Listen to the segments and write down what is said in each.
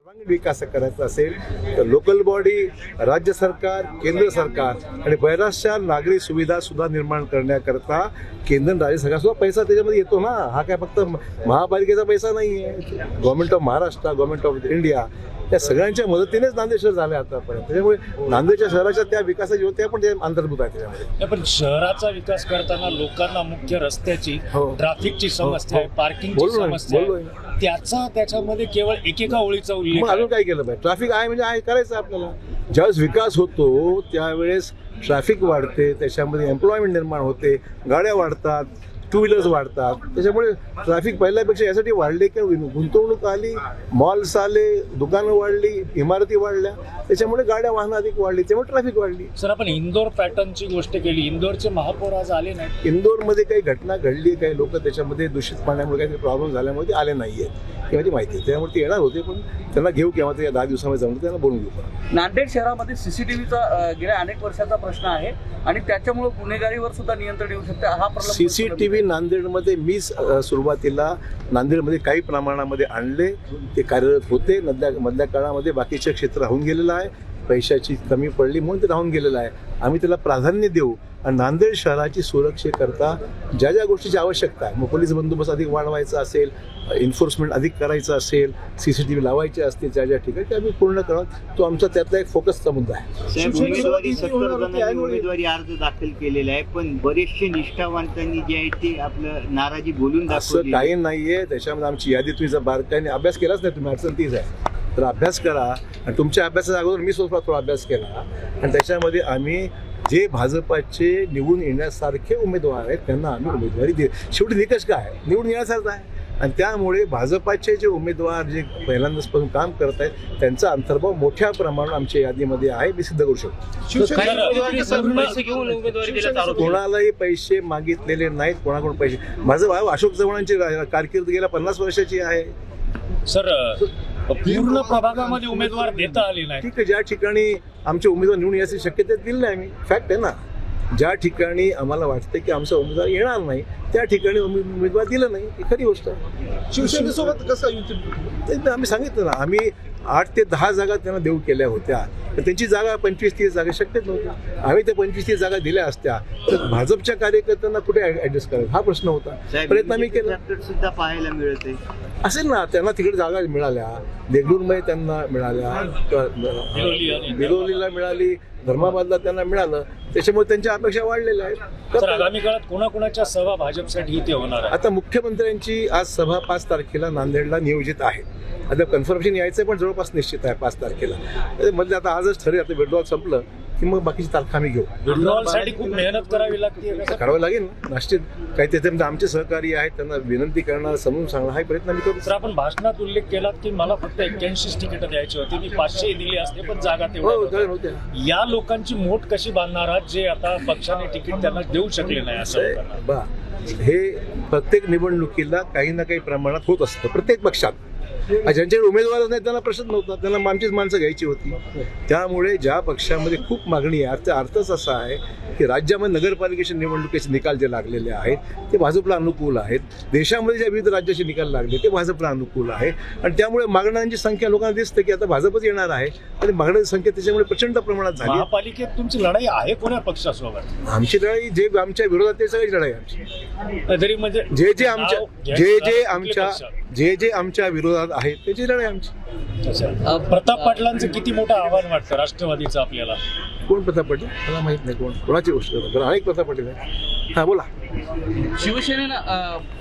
सर्वांगीण विकास करायचा असेल तर लोकल बॉडी, राज्य सरकार, केंद्र सरकार आणि बऱ्याचशा नागरी सुविधा सुद्धा निर्माण करण्याकरता केंद्र आणि राज्य सरकार सुद्धा पैसा त्याच्यामध्ये येतो ना. हा काय फक्त महापालिकेचा पैसा नाही आहे. Government of Maharashtra, government of India या सगळ्यांच्या मदतीनेच नांदेड शहर झाले आतापर्यंत. त्याच्यामुळे नांदेडच्या शहराच्या त्या विकासाची होत्या पण ते अंतर्भूत आहे त्याच्यामध्ये. पण शहराचा विकास करताना लोकांना मुख्य रस्त्याची, ट्रॅफिकची समस्या आहे, पार्किंगची समस्या आहे. त्याच्यामध्ये केवळ एकेका ओळीचा उल्लेख. मग अजून काय केलं पाहिजे? ट्रॅफिक आहे म्हणजे आहे करायचं आपल्याला. ज्यावेळेस विकास होतो त्यावेळेस ट्रॅफिक वाढते, त्याच्यामध्ये एम्प्लॉयमेंट निर्माण होते, गाड्या वाढतात, टू व्हीलर्स वाढतात. त्याच्यामुळे ट्रॅफिक पहिल्यापेक्षा यासाठी वाढले की गुंतवणूक आली, मॉल्स आले, दुकानं वाढली, इमारती वाढल्या, त्याच्यामुळे गाड्या वाहनं अधिक वाढली, त्यामुळे ट्रॅफिक वाढली. सर, आपण इंदोर पॅटर्नची गोष्ट केली. इंदोरचे महापौर आज आले नाही. इंदोरमध्ये काही घटना घडली, काही लोक त्याच्यामध्ये दूषित पाण्यामुळे काही प्रॉब्लेम झाल्यामुळे ते आले नाही आहेत ही माझी माहिती आहे. त्यामुळे ते येणार होते पण त्यांना घेऊ केव्हा ते 10 दिवसामध्ये जमलं त्यांना बोलून घेऊ. नांदेड शहरामध्ये सीसीटीव्हीचा गेल्या अनेक वर्षाचा प्रश्न आहे आणि त्याच्यामुळे गुन्हेगारीवर सुद्धा नियंत्रण येऊ शकते. हा प्रॉब्लेम सीसीटीव्ही नांदेडमध्ये मी सुरुवातीला नांदेडमध्ये काही प्रमाणामध्ये आणले, ते कार्यरत होते. मधल्या काळामध्ये बाकीचे क्षेत्र राहून गेलेलं आहे, पैशाची कमी पडली म्हणून ते राहून गेलेलं आहे. आम्ही त्याला प्राधान्य देऊ आणि नांदेड शहराची सुरक्षेकरता ज्या ज्या गोष्टीची आवश्यकता आहे, मग पोलीस बंदोबस्त अधिक वाढवायचा असेल, एन्फोर्समेंट अधिक करायचं असेल, सीसीटीव्ही लावायचे असतील ज्या ज्या ठिकाणी, ते आम्ही पूर्ण करू. तो आमचा त्यातला एक फोकसचा मुद्दा आहे. उमेदवारी अर्ज दाखल केलेला आहे पण बरेचसे निष्ठावंतांनी जे आहे ते आपलं नाराजी बोलून असं काही नाहीये. त्याच्यामध्ये आमची यादी तुम्ही जर बारकाईने अभ्यास केलाच नाही, तुम्ही अडचण तीच आहे. तर अभ्यास करा आणि तुमच्या अभ्यासाच्या अगोदर मी स्वतः थोडा अभ्यास केला आणि त्याच्यामध्ये आम्ही जे भाजपाचे निवडून येण्यासारखे उमेदवार आहेत त्यांना आम्ही उमेदवारी दिली. शेवटी निकष काय आहे? निवडून येण्यासारखं आहे. आणि त्यामुळे भाजपाचे जे उमेदवार जे पहिल्यांदाचपासून काम करत आहेत त्यांचा अंतर्भाव मोठ्या प्रमाणात आमच्या यादीमध्ये आहे, मी सिद्ध करू शकतो. कोणालाही पैसे मागितलेले नाहीत, कोणाकडून पैसे. माझं भाऊ अशोक चव्हाणांची कारकीर्द गेल्या 50 वर्षाची आहे. सर, पूर्ण प्रभागामध्ये उमेदवार देता आले नाही. ठीक आहे, ज्या ठिकाणी आमचे उमेदवार निवडून याची शक्यता दिली नाही आम्ही, फॅक्ट आहे ना. ज्या ठिकाणी आम्हाला वाटतं की आमचा उमेदवार येणार नाही त्या ठिकाणी उमेदवार दिलं नाही, ही खरी गोष्ट आहे. शिवसेनेसोबत कसं आम्ही सांगितलं ना, आम्ही 8 ते 10 जागा त्यांना देऊ केल्या होत्या. तर त्यांची जागा 25-30 जागा शक्यच नव्हत्या. आम्ही त्या 25-30 जागा दिल्या असत्या तर भाजपच्या कार्यकर्त्यांना कुठे ऍडजस्ट करायचं हा प्रश्न होता. प्रयत्न आम्ही केला. सुद्धा पाहायला मिळते असेल ना, त्यांना तिकडे जागा मिळाल्या, देगलूरमध्ये त्यांना मिळाल्या, बिलोलीला मिळाली, धर्माबादला त्यांना मिळालं, त्याच्यामुळे त्यांच्या अपेक्षा वाढलेल्या आहेत. आगामी काळात कोणाकोणाच्या सभा भाजपसाठी इथे होणार आहे? आता मुख्यमंत्र्यांची आज सभा 5 तारखेला नांदेडला नियोजित आहे. आता कन्फर्मेशन यायचं पण जवळपास निश्चित आहे 5 तारखेला. म्हणजे आता आजच ठरेल. आता विड्रॉल संपलं की मग बाकीची तारखा आम्ही घेऊ. विड्रॉलसाठी खूप मेहनत करावी लागते. करावं लागेल ना, निश्चित. काही त्याच्यामध्ये आमचे सहकारी आहेत, त्यांना विनंती करणं, समजून सांगणं हा प्रयत्न आम्ही करू. तर आपण भाषणात उल्लेख केला की मला फक्त 81 तिकीट द्यायची होती, मी 500 दिली असते पण जागा तेवढ्या. या लोकांची मोठ कशी बांधणार आहात जे आता पक्षाने तिकीट त्यांना देऊ शकले नाही? असं हे प्रत्येक निवडणुकीला काही ना काही प्रमाणात होत असतं प्रत्येक पक्षात. ज्यांच्याकडे उमेदवारच नाही त्यांना प्रश्न नव्हता, त्यांना आमचीच माणसं घ्यायची होती. त्यामुळे ज्या पक्षामध्ये खूप मागणी आहे, अर्थच असा आहे की राज्यामध्ये नगरपालिकेच्या निवडणुकीचे निकाल जे लागलेले आहेत ते भाजपला अनुकूल आहेत. देशामध्ये ज्या विविध राज्याचे निकाल लागले ते भाजपला अनुकूल आहे आणि त्यामुळे मागण्यांची संख्या लोकांना दिसते की आता भाजपच येणार आहे आणि मागण्याची संख्या त्याच्यामुळे प्रचंड प्रमाणात झाली. महापालिकेत तुमची लढाई आहे कोणा पक्षासोबत? आमची लढाई जे आमच्या विरोधात ते सगळी लढाई आमची. तरी म्हणजे जे आमच्या विरोधात आहेत त्याची लढाई आमची. प्रताप पाटलांचं किती मोठं आव्हान वाटतं राष्ट्रवादीचं आपल्याला? कोण प्रताप पाटील? मला माहित नाही कोणाची गोष्ट करतो. अनेक प्रताप पाटील आहे. हा बोला.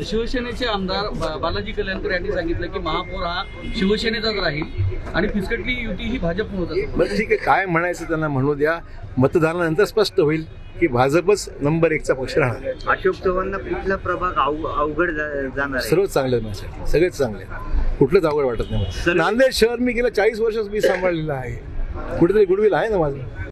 शिवसेनेचे आमदार बालाजी कल्याणकर यांनी सांगितलं की महापौर हा शिवसेनेचाच राहील आणि फिसकटली युती ही भाजप होत असेल. बरं ठीक आहे, काय म्हणायचं त्यांना म्हणू द्या. मतदानानंतर स्पष्ट होईल की भाजपच नंबर 1चा पक्ष राहणार. अशोक चव्हाणला कुठला प्रभाग अवघड जाणार? सर्वच चांगले माझ्यासाठी, सगळेच चांगले, कुठलंच अवघड वाटत नाही. नांदेड शहर मी गेल्या 40 वर्ष मी सांभाळलेलं आहे. कुठेतरी गुडविल आहे ना माझं.